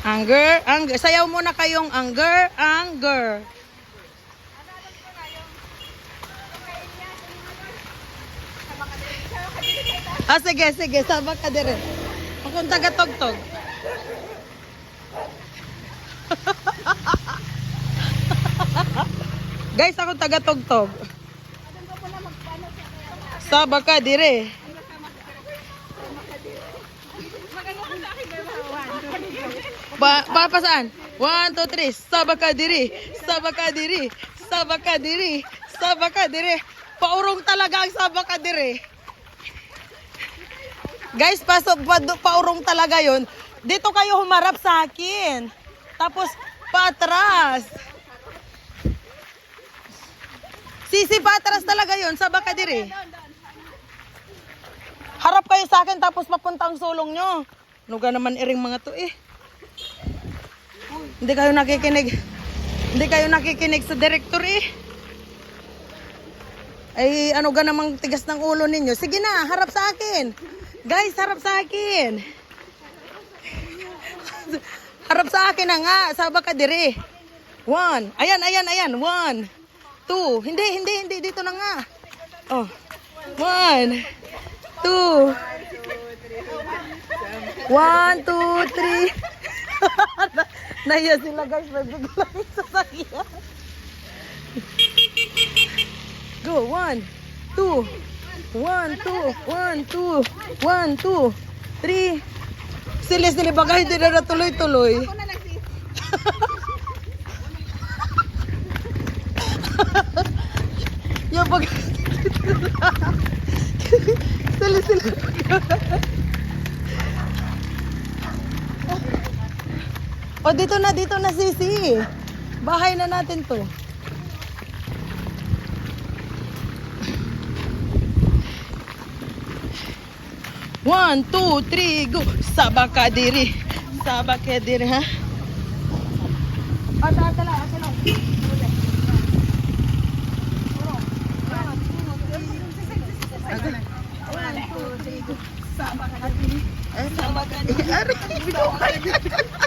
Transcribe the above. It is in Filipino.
Anger, anger. Sayaw muna kayong anger, anger. Ah, sige, sige. Sabak ka dire. Kung taga-tog-tog. Guys, ako taga-tog-tog. Sabak ka dire. Papasaan? 1, 2, 3. Sabak ka diri. Sabak ka diri. Sabak ka diri. Sabak ka diri. Paurong talaga ang sabak ka diri. Guys, paurong talaga yon. Dito kayo humarap sa akin. Tapos, patras. Sisi, patras talaga yon. Sabak ka diri. Harap kayo sa akin tapos papunta ang sulong nyo. Nuga naman iring mga to eh. Hindi kayo nakikinig. Hindi kayo nakikinig sa director eh. Ay ano ga namang tigas ng ulo ninyo. Sige na, harap sa akin. Guys, harap sa akin. Harap sa akin na nga. Sabak ka dire. 1. Ayan, ayan, ayan. 1, 2. Hindi. Dito na nga. Oh. 1, 2. 1, 2, 3. Naiya sila guys, biglang sasakyan. Go, 1, 2. 1, 2, 1, 2, 1, 2, 3. Sili bagay, hindi na tuloy-tuloy. Yung bagay. Sili. O, dito na, Sisi. Bahay na natin to. One, two, three, go. Sabak ka diri. Sabak ka diri, ha? Atala. Sabak ka diri. Sabak ka diri.